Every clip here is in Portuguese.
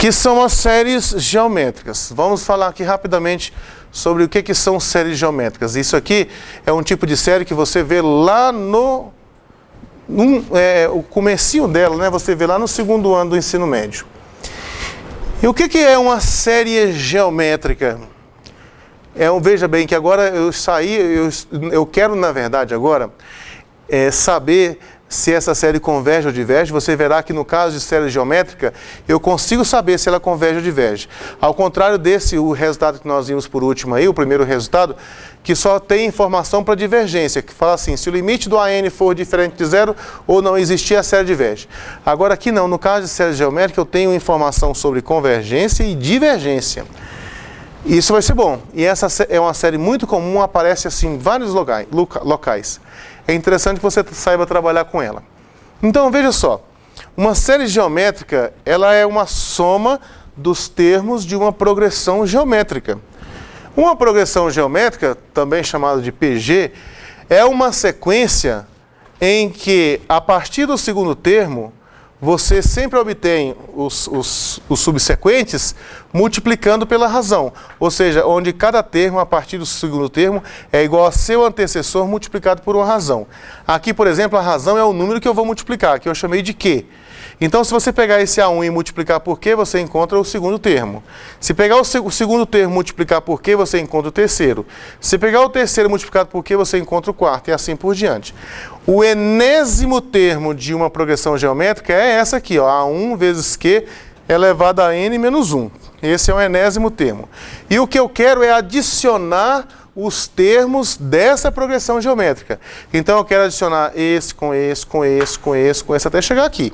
que são as séries geométricas. Vamos falar aqui rapidamente sobre o que são séries geométricas. Isso aqui é um tipo de série que você vê lá no o comecinho dela, né? Você vê lá no segundo ano do ensino médio. E o que é uma série geométrica? Veja bem que agora eu quero, na verdade, agora saber se essa série converge ou diverge. Você verá que no caso de série geométrica, eu consigo saber se ela converge ou diverge. Ao contrário o resultado que nós vimos por último aí, o primeiro resultado, que só tem informação para divergência, que fala assim, se o limite do AN for diferente de zero ou não existir, a série diverge. Agora aqui não, no caso de série geométrica, eu tenho informação sobre convergência e divergência. Isso vai ser bom. E essa é uma série muito comum, aparece assim em vários locais. É interessante que você saiba trabalhar com ela. Então, veja só. Uma série geométrica, ela é uma soma dos termos de uma progressão geométrica. Uma progressão geométrica, também chamada de PG, é uma sequência em que, a partir do segundo termo, você sempre obtém os subsequentes multiplicando pela razão. Ou seja, onde cada termo, a partir do segundo termo, é igual a seu antecessor multiplicado por uma razão. Aqui, por exemplo, a razão é o número que eu vou multiplicar, que eu chamei de Q. Então, se você pegar esse A1 e multiplicar por Q, você encontra o segundo termo. Se pegar o segundo termo e multiplicar por Q, você encontra o terceiro. Se pegar o terceiro multiplicado por Q, você encontra o quarto, e assim por diante. O enésimo termo de uma progressão geométrica é essa aqui, ó, A1 vezes Q elevado a N menos 1. Esse é o enésimo termo. E o que eu quero é adicionar os termos dessa progressão geométrica. Então, eu quero adicionar esse, com esse, com esse, com esse, com esse, até chegar aqui.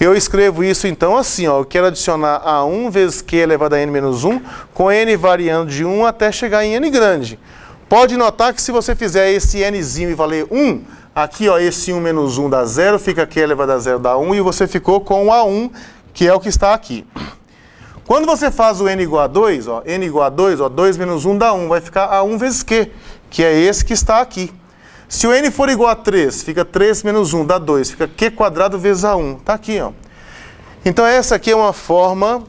Eu escrevo isso, então, assim, ó, eu quero adicionar A1 vezes Q elevado a N menos 1, com N variando de 1 até chegar em N grande. Pode notar que se você fizer esse Nzinho e valer 1, aqui, ó, esse 1 menos 1 dá 0, fica Q elevado a 0 dá 1, e você ficou com o A1, que é o que está aqui. Quando você faz o N igual a 2, ó, N igual a 2, ó, 2 menos 1 dá 1, vai ficar A1 vezes Q, que é esse que está aqui. Se o N for igual a 3, fica 3 menos 1 dá 2, fica Q quadrado vezes A1, está aqui, ó. Então essa aqui é uma forma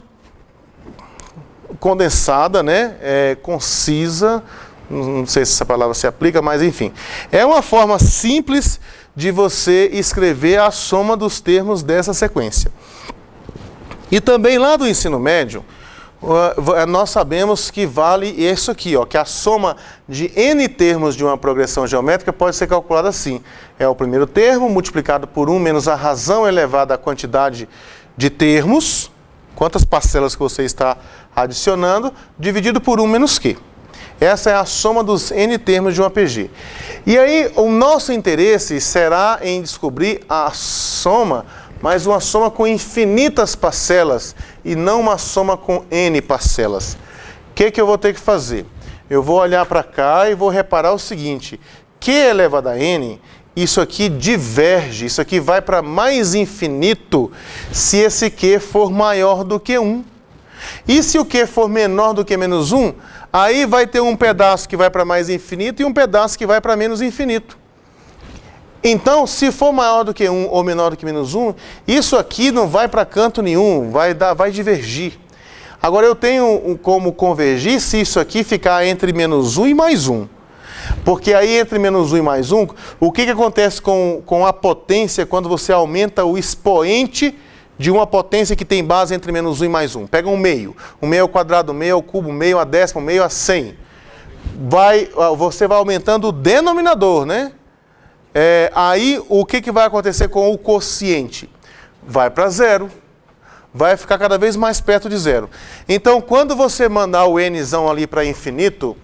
condensada, né, concisa, não sei se essa palavra se aplica, mas enfim. É uma forma simples de você escrever a soma dos termos dessa sequência. E também lá do ensino médio, nós sabemos que vale isso aqui, ó, que a soma de N termos de uma progressão geométrica pode ser calculada assim. É o primeiro termo multiplicado por 1 menos a razão elevada à quantidade de termos, quantas parcelas que você está adicionando, dividido por 1 menos Q. Essa é a soma dos N termos de uma PG. E aí, o nosso interesse será em descobrir a soma, mas uma soma com infinitas parcelas e não uma soma com N parcelas. O que eu vou ter que fazer? Eu vou olhar para cá e vou reparar o seguinte, Q elevado a N, isso aqui diverge, isso aqui vai para mais infinito se esse Q for maior do que 1. E se o Q for menor do que menos 1, aí vai ter um pedaço que vai para mais infinito e um pedaço que vai para menos infinito. Então, se for maior do que 1 ou menor do que menos 1, isso aqui não vai para canto nenhum, vai divergir. Agora, eu tenho como convergir se isso aqui ficar entre menos 1 e mais 1. Porque aí, entre menos 1 e mais 1, o que acontece com a potência quando você aumenta o expoente de uma potência que tem base entre menos 1 e mais 1? Pega um meio. O meio ao quadrado, o meio ao cubo, o meio a décimo, o meio a 100. Você vai aumentando o denominador, né? Aí, o que vai acontecer com o quociente? Vai para zero. Vai ficar cada vez mais perto de zero. Então, quando você mandar o Nzão ali para infinito,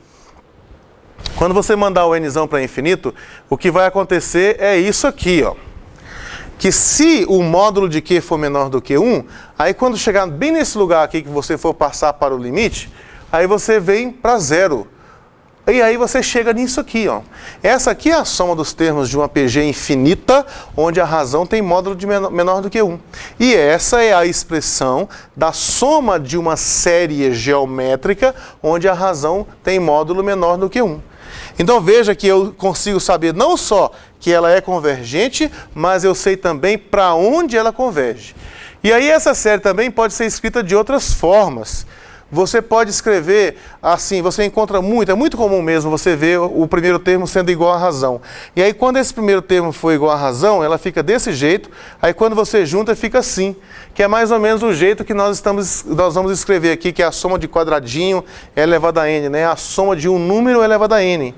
o que vai acontecer é isso aqui, ó. Que se o módulo de Q for menor do que 1, aí quando chegar bem nesse lugar aqui que você for passar para o limite, aí você vem para zero. E aí você chega nisso aqui, ó. Essa aqui é a soma dos termos de uma PG infinita, onde a razão tem módulo de menor do que 1. E essa é a expressão da soma de uma série geométrica, onde a razão tem módulo menor do que 1. Então veja que eu consigo saber não só que ela é convergente, mas eu sei também para onde ela converge. E aí essa série também pode ser escrita de outras formas. Você pode escrever assim, você encontra muito, é muito comum mesmo você ver o primeiro termo sendo igual à razão. E aí quando esse primeiro termo for igual à razão, ela fica desse jeito, aí quando você junta fica assim, que é mais ou menos o jeito que nós vamos escrever aqui, que é a soma de quadradinho elevado a n, né? A soma de um número elevado a n.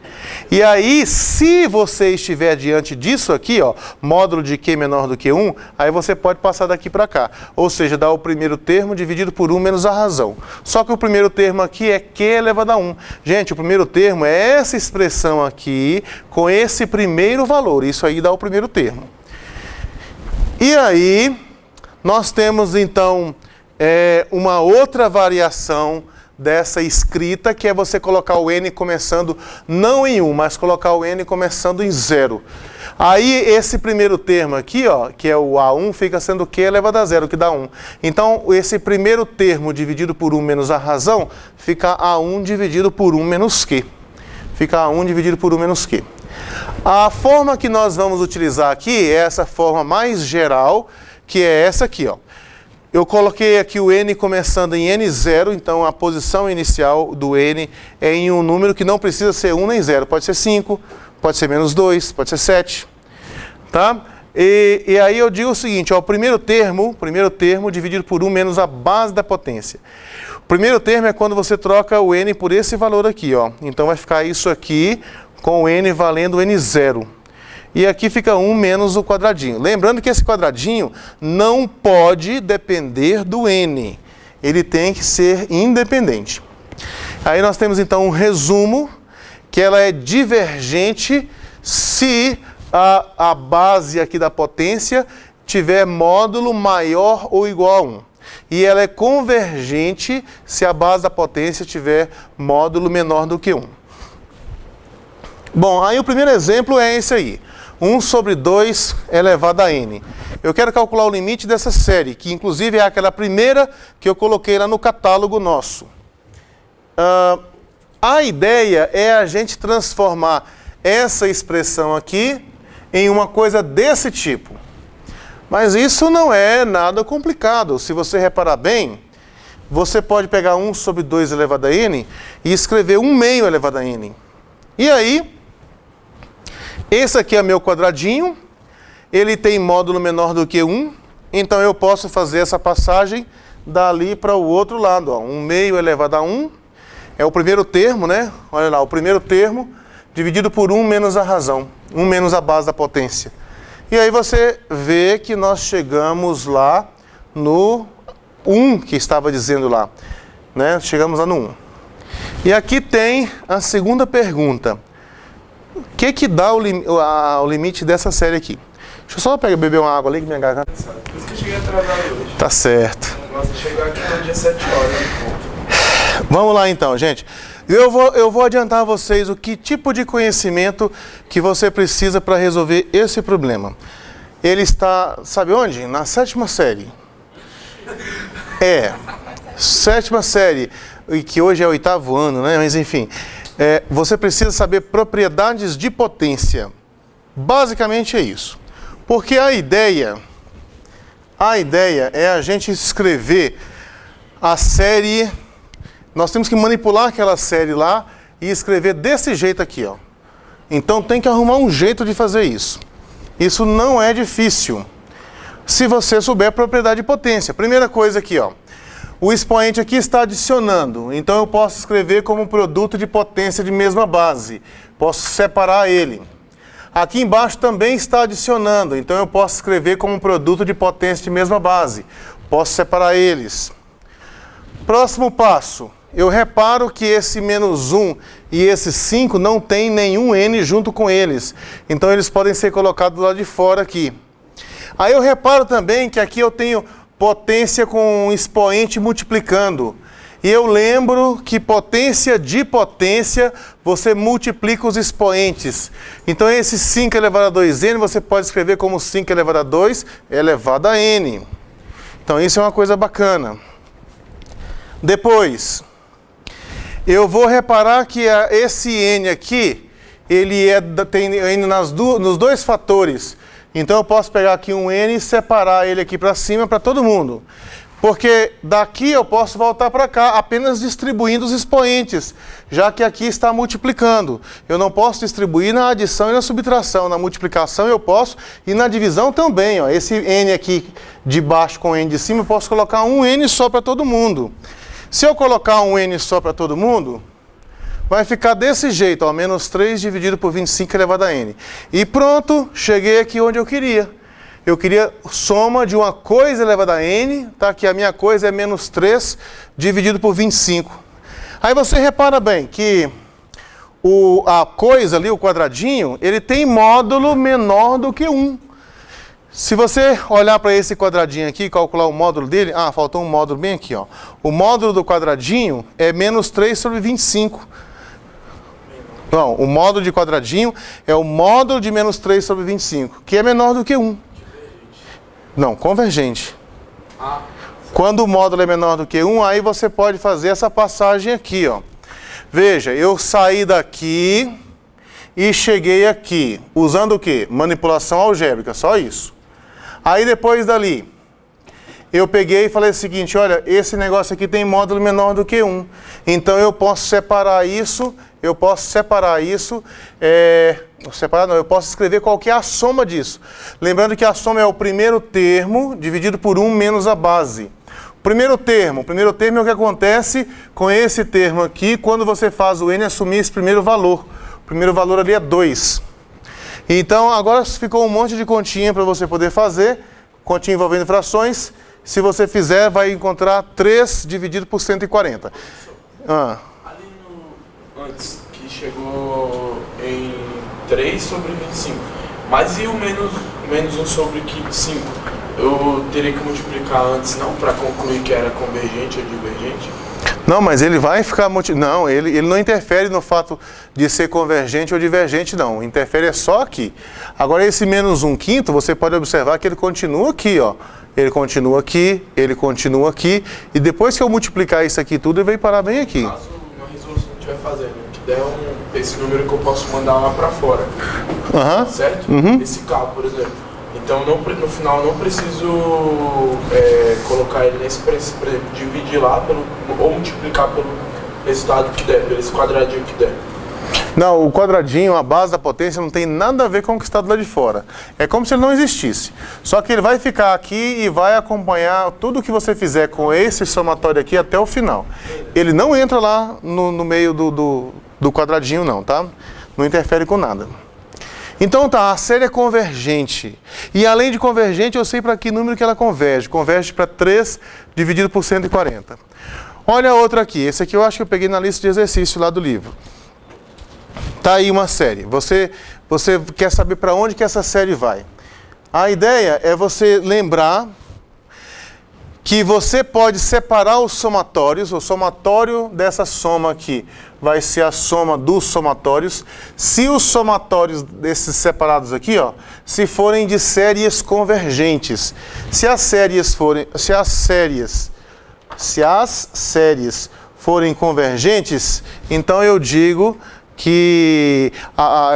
E aí, se você estiver diante disso aqui, ó, módulo de q menor do que 1, aí você pode passar daqui para cá. Ou seja, dar o primeiro termo dividido por 1 menos a razão. Só que o primeiro termo aqui é q elevado a 1. Gente, o primeiro termo é essa expressão aqui com esse primeiro valor. Isso aí dá o primeiro termo. E aí, nós temos então uma outra variação dessa escrita, que é você colocar o n começando não em 1, mas colocar o n começando em 0. Aí esse primeiro termo aqui, ó, que é o A1, fica sendo q elevado a 0, que dá 1. Então, esse primeiro termo dividido por 1 menos a razão, fica A1 dividido por 1 menos q. Fica A1 dividido por 1 menos q. A forma que nós vamos utilizar aqui é essa forma mais geral, que é essa aqui, ó. Eu coloquei aqui o n começando em n0, então a posição inicial do n é em um número que não precisa ser 1 nem 0. Pode ser 5, pode ser menos 2, pode ser 7. Tá? E aí eu digo o seguinte, ó, o primeiro termo dividido por 1 menos a base da potência. O primeiro termo é quando você troca o n por esse valor aqui, ó. Então vai ficar isso aqui com o n valendo n0. E aqui fica 1 menos o quadradinho. Lembrando que esse quadradinho não pode depender do n. Ele tem que ser independente. Aí nós temos então um resumo, que ela é divergente se a base aqui da potência tiver módulo maior ou igual a 1. E ela é convergente se a base da potência tiver módulo menor do que 1. Bom, aí o primeiro exemplo é esse aí. 1 sobre 2 elevado a n. Eu quero calcular o limite dessa série, que inclusive é aquela primeira que eu coloquei lá no catálogo nosso. A ideia é a gente transformar essa expressão aqui em uma coisa desse tipo. Mas isso não é nada complicado. Se você reparar bem, você pode pegar 1 sobre 2 elevado a n e escrever 1 meio elevado a n. E aí, esse aqui é meu quadradinho, ele tem módulo menor do que 1, então eu posso fazer essa passagem dali para o outro lado. Ó. 1 meio elevado a 1 é o primeiro termo, né? Olha lá, o primeiro termo dividido por 1 menos a razão, 1 menos a base da potência. E aí você vê que nós chegamos lá no 1 que estava dizendo lá, né? Chegamos lá no 1. E aqui tem a segunda pergunta. O que dá o limite dessa série aqui? Deixa eu só beber uma água ali que minha garganta... Por isso que eu cheguei atrasado hoje. Tá certo. Nossa, chegar aqui no dia 7 horas. Vamos lá então, gente. Eu vou adiantar a vocês o que tipo de conhecimento que você precisa para resolver esse problema. Ele está, sabe onde? Na 7ª série. Sétima série, que hoje é o 8º ano, né? Mas enfim... você precisa saber propriedades de potência. Basicamente é isso. Porque a ideia é a gente escrever a série... Nós temos que manipular aquela série lá e escrever desse jeito aqui, ó. Então tem que arrumar um jeito de fazer isso. Isso não é difícil. Se você souber propriedade de potência. Primeira coisa aqui, ó. O expoente aqui está adicionando, então eu posso escrever como produto de potência de mesma base. Posso separar ele. Aqui embaixo também está adicionando, então eu posso escrever como produto de potência de mesma base. Posso separar eles. Próximo passo. Eu reparo que esse menos 1 e esse 5 não tem nenhum n junto com eles. Então eles podem ser colocados do lado de fora aqui. Aí eu reparo também que aqui eu tenho... potência com um expoente multiplicando. E eu lembro que potência de potência, você multiplica os expoentes. Então esse 5 elevado a 2n, você pode escrever como 5 elevado a 2 elevado a n. Então isso é uma coisa bacana. Depois, eu vou reparar que esse n aqui, ele tem n nos dois fatores. Então eu posso pegar aqui um n e separar ele aqui para cima para todo mundo. Porque daqui eu posso voltar para cá apenas distribuindo os expoentes, já que aqui está multiplicando. Eu não posso distribuir na adição e na subtração. Na multiplicação eu posso e na divisão também. Ó. Esse n aqui de baixo com n de cima, eu posso colocar um n só para todo mundo. Se eu colocar um n só para todo mundo, vai ficar desse jeito, ó, menos 3 dividido por 25 elevado a n. E pronto, cheguei aqui onde eu queria. Eu queria soma de uma coisa elevada a n, tá? Que a minha coisa é menos 3 dividido por 25. Aí você repara bem que a coisa ali, o quadradinho, ele tem módulo menor do que 1. Se você olhar para esse quadradinho aqui e calcular o módulo dele, faltou um módulo bem aqui, ó. O módulo do quadradinho é menos 3 sobre 25. Não, o módulo de quadradinho é o módulo de menos 3 sobre 25, que é menor do que 1. Não, convergente. Quando o módulo é menor do que 1, aí você pode fazer essa passagem aqui, ó. Veja, eu saí daqui e cheguei aqui, usando o quê? Manipulação algébrica, só isso. Aí depois dali, eu peguei e falei o seguinte, olha, esse negócio aqui tem módulo menor do que 1. Então eu posso separar isso, eu posso escrever qual que é a soma disso. Lembrando que a soma é o primeiro termo dividido por 1 menos a base. O primeiro termo é o que acontece com esse termo aqui, quando você faz o n assumir esse primeiro valor. O primeiro valor ali é 2. Então agora ficou um monte de continha para você poder fazer, continha envolvendo frações. Se você fizer, vai encontrar 3 dividido por 140. Ali antes, que chegou em 3 sobre 25. Mas e o menos 1 sobre 5? Eu teria que multiplicar antes, não? Para concluir que era convergente ou divergente? Não, mas ele vai ficar... Não, ele não interfere no fato de ser convergente ou divergente, não. Interfere é só aqui. Agora, esse menos 1/5, você pode observar que ele continua aqui, ó. Ele continua aqui, e depois que eu multiplicar isso aqui tudo, ele vai parar bem aqui. Caso uma resolução que estiver fazendo, que der esse número que eu posso mandar lá para fora, certo? Esse cálculo, por exemplo. Então, no final, não preciso colocar ele nesse preço, por exemplo, dividir lá ou multiplicar pelo resultado que der, pelo esse quadradinho que der. Não, o quadradinho, a base da potência, não tem nada a ver com o que está do lado de fora. É como se ele não existisse. Só que ele vai ficar aqui e vai acompanhar tudo que você fizer com esse somatório aqui até o final. Ele não entra lá no meio do quadradinho, não, tá? Não interfere com nada. Então tá, a série é convergente. E além de convergente, eu sei para que número que ela converge. Converge para 3 dividido por 140. Olha a outra aqui. Esse aqui eu acho que eu peguei na lista de exercício lá do livro. Tá aí uma série. Você quer saber para onde que essa série vai. A ideia é você lembrar que você pode separar os somatórios. O somatório dessa soma aqui vai ser a soma dos somatórios. Se os somatórios desses separados aqui, ó, se forem de séries convergentes. Se as séries forem convergentes, então eu digo que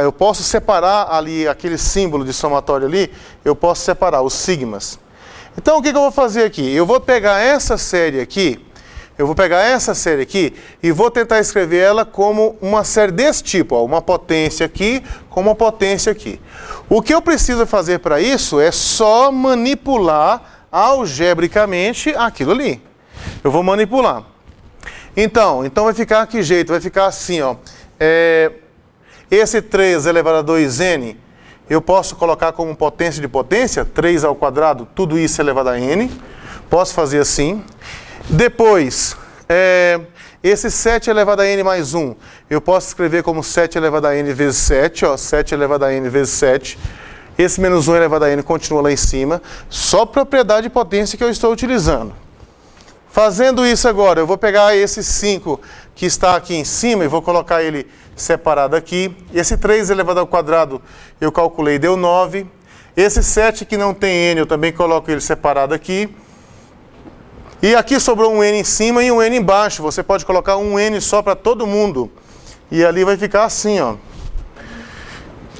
eu posso separar ali aquele símbolo de somatório ali, eu posso separar os sigmas. Então o que eu vou fazer aqui? Eu vou pegar essa série aqui, e vou tentar escrever ela como uma série desse tipo, ó, uma potência aqui com uma potência aqui. O que eu preciso fazer para isso é só manipular algebricamente aquilo ali. Eu vou manipular. Então vai ficar que jeito? Vai ficar assim, ó. Esse 3 elevado a 2n, eu posso colocar como potência de potência, 3 ao quadrado, tudo isso elevado a n. Posso fazer assim. Depois, esse 7 elevado a n mais 1, eu posso escrever como 7 elevado a n vezes 7, ó, 7 elevado a n vezes 7. Esse menos 1 elevado a n continua lá em cima, só propriedade de potência que eu estou utilizando. Fazendo isso agora, eu vou pegar esse 5 que está aqui em cima e vou colocar ele separado aqui. Esse 3 elevado ao quadrado eu calculei, deu 9. Esse 7 que não tem n, eu também coloco ele separado aqui. E aqui sobrou um n em cima e um n embaixo. Você pode colocar um n só para todo mundo. E ali vai ficar assim, ó.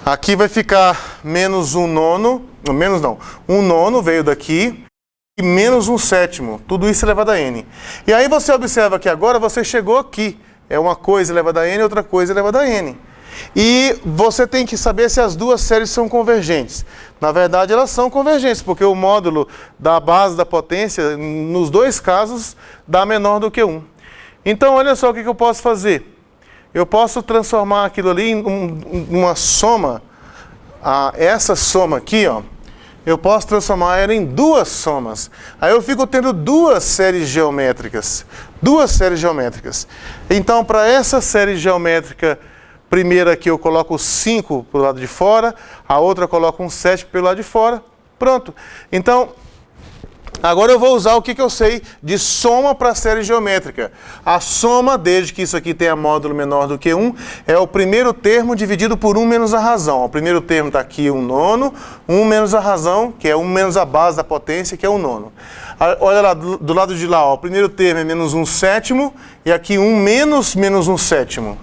Aqui vai ficar menos 1/9, menos não, 1/9 veio daqui, e menos 1/7, tudo isso elevado a n. E aí você observa que agora você chegou aqui, é uma coisa elevada a n, outra coisa elevada a n. E você tem que saber se as duas séries são convergentes. Na verdade, elas são convergentes, porque o módulo da base da potência, nos dois casos, dá menor do que 1. Então, olha só o que eu posso fazer. Eu posso transformar aquilo ali em uma soma, essa soma aqui, ó, eu posso transformar ela em duas somas. Aí eu fico tendo duas séries geométricas. Duas séries geométricas. Então, para essa série geométrica primeira aqui, eu coloco 5 para o lado de fora, a outra eu coloco um 7 pelo lado de fora. Pronto. Então, agora eu vou usar o que eu sei de soma para a série geométrica. A soma, desde que isso aqui tenha módulo menor do que 1, é o primeiro termo dividido por 1 menos a razão. O primeiro termo está aqui, 1/9, 1 menos a razão, que é 1 menos a base da potência, que é 1/9. Olha lá, do lado de lá, ó, o primeiro termo é menos 1/7, e aqui 1 menos 1/7.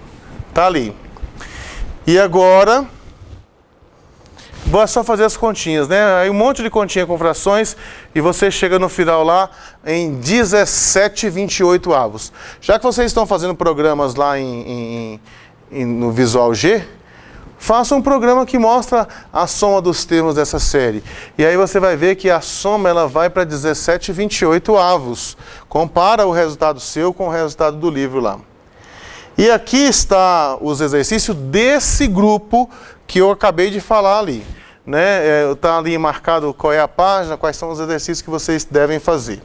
Está ali. E agora, vou só fazer as continhas, né? Aí um monte de continha com frações e você chega no final lá em 17/28. Já que vocês estão fazendo programas lá no Visual G, faça um programa que mostra a soma dos termos dessa série. E aí você vai ver que a soma ela vai para 17/28. Compara o resultado seu com o resultado do livro lá. E aqui está os exercícios desse grupo que eu acabei de falar ali. Está ali marcado qual é a página, quais são os exercícios que vocês devem fazer.